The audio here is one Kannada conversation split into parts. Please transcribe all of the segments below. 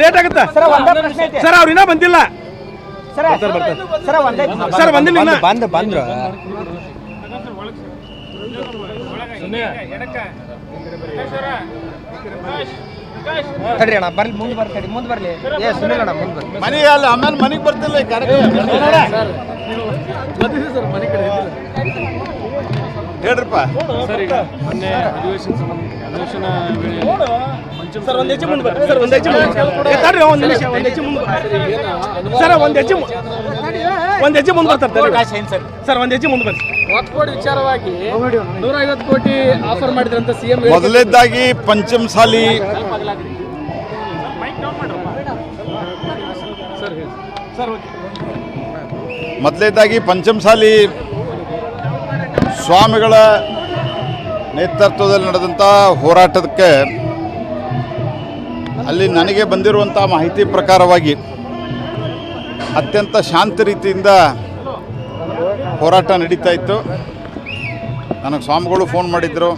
ಲೇಟ್ ಆಗುತ್ತೆ ಸರ್, ಅವ್ರು ಇನ್ನೂ ಬಂದಿಲ್ಲ ಸರ್, ಬಂದಿಲ್ಲ ಬಂದ್ರು ತಡ್ರಿ ಅಣ್ಣ, ಬರ್ಲಿ ಮುಂದೆ ಬರ್ತೀರಿ, ಮುಂದೆ ಬರ್ಲಿ. ಸುನಿಲ್ ಅಣ್ಣ ಮುಂದೆ ಬರ್ಲಿ. ಮನೆಗೆ ಅಲ್ಲ, ಆಮೇಲೆ ಮನೆಗೆ ಬರ್ತಿಲ್ಲ ಈ ಕಾರ್ಯಕ್ರಮ. ಹೇಳ್ರಪ್ಪ ಸರ್, ಈಗ ಮೊನ್ನೆ ಅಧಿವೇಶನ ಸರ್, ಒಂದು ಹೆಜ್ಜೆ ಮುಂದೆ ಬರ್ರಿ ಸರ್, ಒಂದು ಹೆಜ್ಜೆ ಮುಂದೆ ಸರ್, ಒಂದು ಹೆಜ್ಜೆ ಮುಂದೆ ಬರ್ತಾರೆ ಸರ್, ಒಂದು ಹೆಜ್ಜೆ ಮುಂದೆ ಬರ್ರಿ. ವಕ್ಫ್ ಬೋರ್ಡ್ ವಿಚಾರವಾಗಿ 150 ಕೋಟಿ ಆಫರ್ ಮಾಡಿದ್ರಂತ ಸಿಎಂ. ಮೊದಲನೇದಾಗಿ ಪಂಚಮಸಾಲಿ ಸ್ವಾಮಿಗಳ ನೇತೃತ್ವದಲ್ಲಿ ನಡೆದಂಥ ಹೋರಾಟಕ್ಕೆ ಅಲ್ಲಿ ನನಗೆ ಬಂದಿರುವಂಥ ಮಾಹಿತಿ ಪ್ರಕಾರವಾಗಿ ಅತ್ಯಂತ ಶಾಂತ ರೀತಿಯಿಂದ ಹೋರಾಟ ನಡೀತಾ ಇತ್ತು. ನನಗೆ ಸ್ವಾಮಿಗಳು ಫೋನ್ ಮಾಡಿದ್ರು,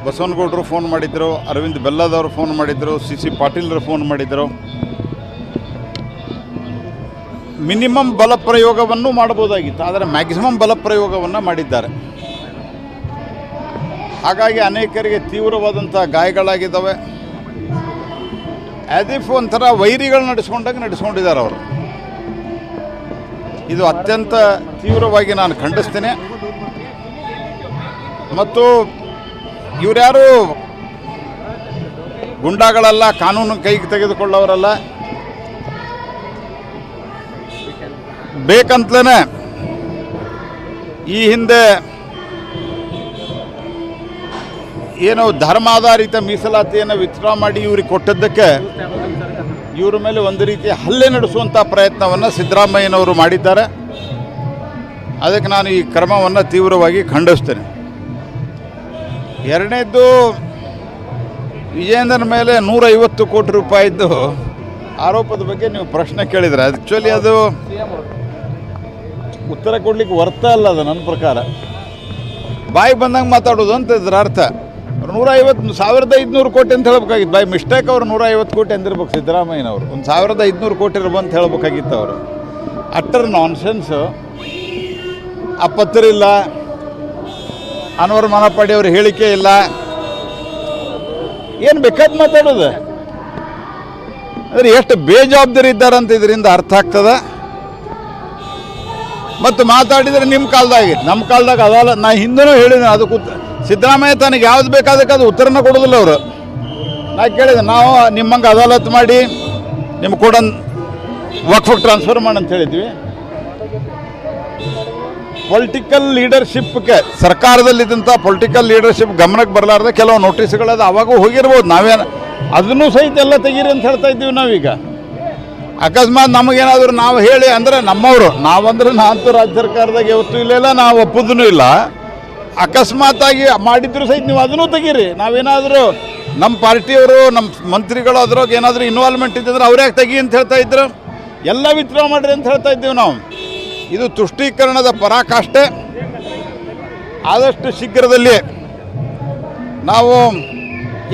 ಬಸವನಗೌಡರು ಫೋನ್ ಮಾಡಿದ್ರು, ಅರವಿಂದ್ ಬೆಲ್ಲದವರು ಫೋನ್ ಮಾಡಿದ್ರು, CC ಪಾಟೀಲ್ರು ಫೋನ್ ಮಾಡಿದ್ರು. ಮಿನಿಮಮ್ ಬಲ ಪ್ರಯೋಗವನ್ನು ಮಾಡಬಹುದಾಗಿತ್ತು, ಆದರೆ ಮ್ಯಾಕ್ಸಿಮಮ್ ಬಲ ಪ್ರಯೋಗವನ್ನು ಮಾಡಿದ್ದಾರೆ. ಹಾಗಾಗಿ ಅನೇಕರಿಗೆ ತೀವ್ರವಾದಂಥ ಗಾಯಗಳಾಗಿದ್ದಾವೆ. ಆ್ಯಸ್ ಇಫ್ ಒಂಥರ ವೈರಿಗಳು ನಡೆಸ್ಕೊಂಡಿದ್ದಾರೆ ಅವರು. ಇದು ಅತ್ಯಂತ ತೀವ್ರವಾಗಿ ನಾನು ಖಂಡಿಸ್ತೇನೆ. ಮತ್ತು ಇವರ್ಯಾರು ಗುಂಡಾಗಳಲ್ಲ, ಕಾನೂನು ಕೈಗೆ ತೆಗೆದುಕೊಳ್ಳೋರಲ್ಲ. ಬೇಕಂತಲೇ ಈ ಹಿಂದೆ ಏನೋ ಧರ್ಮಾಧಾರಿತ ಮೀಸಲಾತಿಯನ್ನು ವಿತ್ಡ್ರಾ ಮಾಡಿ ಇವ್ರಿಗೆ ಕೊಟ್ಟದ್ದಕ್ಕೆ ಇವರ ಮೇಲೆ ಒಂದು ರೀತಿಯ ಹಲ್ಲೆ ನಡೆಸುವಂಥ ಪ್ರಯತ್ನವನ್ನು ಸಿದ್ದರಾಮಯ್ಯನವರು ಮಾಡಿದ್ದಾರೆ. ಅದಕ್ಕೆ ನಾನು ಈ ಕ್ರಮವನ್ನು ತೀವ್ರವಾಗಿ ಖಂಡಿಸ್ತೇನೆ. ಎರಡನೇದ್ದು, ವಿಜೇಂದ್ರನ ಮೇಲೆ 150 ಕೋಟಿ ರೂಪಾಯಿದ್ದು ಆರೋಪದ ಬಗ್ಗೆ ನೀವು ಪ್ರಶ್ನೆ ಕೇಳಿದರೆ ಆ್ಯಕ್ಚುಲಿ ಅದು ಉತ್ತರ ಕೊಡ್ಲಿಕ್ಕೆ ವರ್ತ ಅಲ್ಲ. ಅದು ನನ್ನ ಪ್ರಕಾರ ಬಾಯಿ ಬಂದಂಗೆ ಮಾತಾಡೋದು ಅಂತ ಇದರ ಅರ್ಥ. 150,500 ಕೋಟಿ ಅಂತ ಹೇಳ್ಬೇಕಾಗಿತ್ತು. ಬೈ ಮಿಸ್ಟೇಕ್ ಅವರು 150 ಕೋಟಿ ಅಂದಿರ್ಬೇಕು ಸಿದ್ದರಾಮಯ್ಯನವರು. 1,500 ಕೋಟಿ ಇರ್ಬೋದು ಅಂತ ಹೇಳ್ಬೇಕಾಗಿತ್ತು ಅವರು. ಅಟ್ಟರ್ ನಾನ್ಸೆನ್ಸು. ಆ ಪತ್ರ ಇಲ್ಲ, ಅನ್ವರ್ ಮಾನಪಾಡಿ ಅವ್ರ ಹೇಳಿಕೆ ಇಲ್ಲ, ಏನು ಬೇಕಾದ ಮಾತಾಡೋದು. ಅಂದರೆ ಎಷ್ಟು ಬೇಜವಾಬ್ದಾರಿ ಇದ್ದಾರಂತ ಇದರಿಂದ ಅರ್ಥ ಆಗ್ತದೆ. ಮತ್ತು ಮಾತಾಡಿದರೆ ನಿಮ್ಮ ಕಾಲದಾಗೆ, ನಮ್ಮ ಕಾಲದಾಗ ಅದಲ್ಲ. ನಾ ಹಿಂದೂ ಹೇಳಿದ್ದೀನಿ, ಅದಕ್ಕೆ ಸಿದ್ದರಾಮಯ್ಯ ತನಗೆ ಯಾವ್ದು ಬೇಕಾದಕ್ಕೆ ಅದು ಉತ್ತರನ ಕೊಡೋದಿಲ್ಲ ಅವರು. ನಾ ಕೇಳಿದೆ, ನಾವು ನಿಮ್ಮಂಗೆ ಅದಾಲತ್ ಮಾಡಿ ನಿಮ್ಗೆ ಕೂಡ ವಕ್ಫ್ ಟ್ರಾನ್ಸ್ಫರ್ ಮಾಡಿ ಅಂತ ಹೇಳಿದ್ವಿ. ಪೊಲಿಟಿಕಲ್ ಲೀಡರ್ಶಿಪ್ಗೆ, ಸರ್ಕಾರದಲ್ಲಿದ್ದಂಥ ಪೊಲಿಟಿಕಲ್ ಲೀಡರ್ಶಿಪ್ ಗಮನಕ್ಕೆ ಬರಲಾರ್ದೆ ಕೆಲವು ನೋಟಿಸ್ಗಳದು ಅವಾಗೂ ಹೋಗಿರ್ಬೋದು. ನಾವೇನು ಅದನ್ನು ಸಹಿತ ಎಲ್ಲ ತೆಗೀರಿ ಅಂತ ಹೇಳ್ತಾ ಇದ್ದೀವಿ ನಾವೀಗ. ಅಕಸ್ಮಾತ್ ನಮಗೇನಾದರೂ ನಾವು ಹೇಳಿ ಅಂದರೆ ನಮ್ಮವರು, ನಾವಂದ್ರೆ ನಾನಂತೂ ರಾಜ್ಯ ಸರ್ಕಾರದಾಗ ಯಾವತ್ತೂ ಇಲ್ಲ, ನಾವು ಒಪ್ಪೋದೂ ಇಲ್ಲ. ಅಕಸ್ಮಾತಾಗಿ ಮಾಡಿದ್ರು ಸಹಿತ ನೀವು ಅದನ್ನು ತೆಗೀರಿ. ನಾವೇನಾದರೂ ನಮ್ಮ ಪಾರ್ಟಿಯವರು, ನಮ್ಮ ಮಂತ್ರಿಗಳು ಅದ್ರಾಗ ಏನಾದರೂ ಇನ್ವಾಲ್ವ್ಮೆಂಟ್ ಇದ್ದಿದ್ರೆ ಅವ್ರ್ಯಾಕೆ ತೆಗಿ ಅಂತ ಹೇಳ್ತಾ ಇದ್ರು. ಎಲ್ಲ ವಿತ್ಡ್ರಾ ಮಾಡಿರಿ ಅಂತ ಹೇಳ್ತಾ ಇದ್ದೀವಿ ನಾವು. ಇದು ತುಷ್ಟೀಕರಣದ ಪರಾಕಾಷ್ಠೆ. ಆದಷ್ಟು ಶೀಘ್ರದಲ್ಲಿ ನಾವು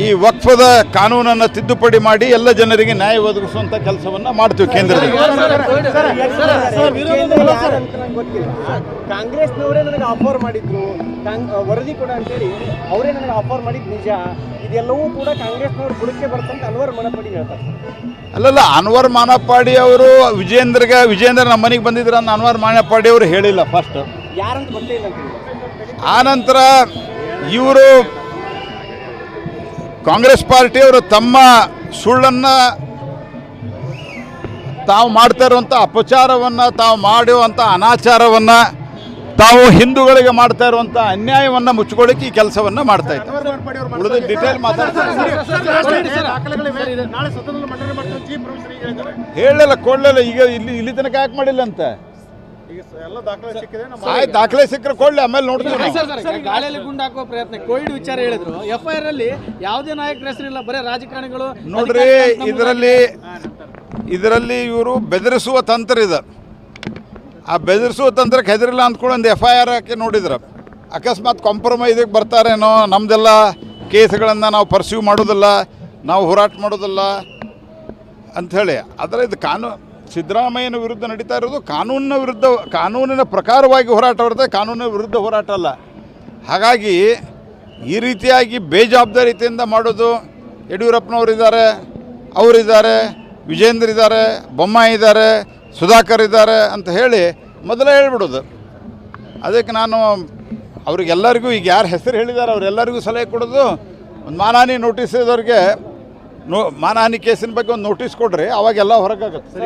ಈ ವಕ್ಫದ ಕಾನೂನನ್ನು ತಿದ್ದುಪಡಿ ಮಾಡಿ ಎಲ್ಲ ಜನರಿಗೆ ನ್ಯಾಯ ಒದಗಿಸುವಂಥ ಕೆಲಸವನ್ನು ಮಾಡ್ತೀವಿ ಕೇಂದ್ರದಲ್ಲಿ. ಕಾಂಗ್ರೆಸ್ನವರೇ ನನಗೆ ಆಫರ್ ಮಾಡಿದ್ರು, ವರದಿ ಕೊಡ ಅಂತೇಳಿ ಅವರೇ ನನಗೆ ಆಫರ್ ಮಾಡಿದ್ದು ನಿಜ. ಇದೆಲ್ಲವೂ ಕೂಡ ಕಾಂಗ್ರೆಸ್ನವ್ರು ಬುಡಕ್ಕೆ ಬರ್ತಂತ ಅನ್ವರ್ ಮಾನಪಾಡಿ ಹೇಳ್ತಾರೆ. ಅಲ್ಲಲ್ಲ, ಅನ್ವರ್ ಮಾನಪಾಡಿ ಅವರು ವಿಜೇಂದ್ರ ನಮ್ಮ ಮನೆಗೆ ಬಂದಿದ್ರು ಅಂತ ಅನ್ವರ್ ಮಾನಪಾಡಿ ಅವರು ಹೇಳಿಲ್ಲ ಫಸ್ಟ್. ಯಾರಂತ ಗೊತ್ತೇ ಇಲ್ಲ ಅಂತ. ಆನಂತರ ಇವರು ಕಾಂಗ್ರೆಸ್ ಪಾರ್ಟಿಯವರು ತಮ್ಮ ಸುಳ್ಳನ್ನು, ತಾವು ಮಾಡ್ತಾ ಇರುವಂಥ ಅಪಚಾರವನ್ನು, ತಾವು ಮಾಡುವಂಥ ಅನಾಚಾರವನ್ನು, ತಾವು ಹಿಂದೂಗಳಿಗೆ ಮಾಡ್ತಾ ಇರುವಂಥ ಅನ್ಯಾಯವನ್ನು ಮುಚ್ಚಿಕೊಳ್ಳಿಕ್ಕೆ ಈ ಕೆಲಸವನ್ನು ಮಾಡ್ತಾ ಇದ್ದಾರೆ. ಉಳಿದ ಡಿಟೇಲ್ ಹೇಳಿಲ್ಲ, ಕೊಡಲಿಲ್ಲ. ಈಗ ಇಲ್ಲಿ ತನಕ ಯಾಕೆ ಮಾಡಿಲ್ಲ ಅಂತ ದಾಖಲೆ ಸಿಕ್ಕರೆ ಕೊಡ್ಲಿ, ಆಮೇಲೆ ನೋಡ್ತೀವಿ. ಗಾಳಿಯಲ್ಲಿ ಗುಂಡು ಹಾಕುವ ಪ್ರಯತ್ನ, ಕೋವಿಡ್ ವಿಚಾರ ಹೇಳಿದ್ರು. FIR ಅಲ್ಲಿ ಯಾವುದೇ ನಾಯಕರ ಹೆಸರಿಲ್ಲ, ಬರೀ ರಾಜಕಾರಣಿಗಳು. ನೋಡ್ರಿ, ಇದರಲ್ಲಿ ಇವರು ಬೆದರಿಸುವ ತಂತ್ರ ಇದೆ. ಆ ಬೆದರಿಸುವ ತಂತ್ರಕ್ಕೆ ಹೆದರಿಲ್ಲ ಅಂದ್ಕೊಂಡು ಒಂದು FIR ಹಾಕಿ ನೋಡಿದ್ರು. ಅಕಸ್ಮಾತ್ ಕಾಂಪ್ರಮೈಸಿಗೆ ಬರ್ತಾರೇನೋ, ನಮ್ಮದೆಲ್ಲ ಕೇಸ್ಗಳನ್ನು ನಾವು ಪರ್ಸ್ಯೂ ಮಾಡೋದಿಲ್ಲ, ನಾವು ಹೋರಾಟ ಮಾಡೋದಲ್ಲ ಅಂಥೇಳಿ. ಆದರೆ ಇದು ಸಿದ್ದರಾಮಯ್ಯನ ವಿರುದ್ಧ ನಡೀತಾ ಇರೋದು ಕಾನೂನಿನ ಪ್ರಕಾರವಾಗಿ ಹೋರಾಟ ಬರುತ್ತೆ, ಕಾನೂನಿನ ವಿರುದ್ಧ ಹೋರಾಟ ಅಲ್ಲ. ಹಾಗಾಗಿ ಈ ರೀತಿಯಾಗಿ ಬೇಜವಾಬ್ದಾರಿತೆಯಿಂದ ಮಾಡೋದು, ಯಡಿಯೂರಪ್ಪನವರಿದ್ದಾರೆ, ಅವರಿದ್ದಾರೆ, ವಿಜೇಂದ್ರ ಇದ್ದಾರೆ, ಬೊಮ್ಮಾಯಿ ಇದ್ದಾರೆ, ಸುಧಾಕರ್ ಇದ್ದಾರೆ ಅಂತ ಹೇಳಿ ಮೊದಲೇ ಹೇಳ್ಬಿಡೋದು. ಅದಕ್ಕೆ ನಾನು ಅವ್ರಿಗೆಲ್ಲರಿಗೂ ಈಗ ಯಾರು ಹೆಸರು ಹೇಳಿದ್ದಾರೆ ಅವರೆಲ್ಲರಿಗೂ ಸಲಹೆ ಕೊಡೋದು, ಒಂದು ಮಾನಹಾನಿ ನೋಟಿಸ್ ಇದ್ದವ್ರಿಗೆ ಮಾನಹಾನಿ ಕೇಸಿನ ಬಗ್ಗೆ ಒಂದು ನೋಟಿಸ್ ಕೊಡ್ರಿ, ಅವಾಗೆಲ್ಲ ಹೊರಗಾಗುತ್ತೆ.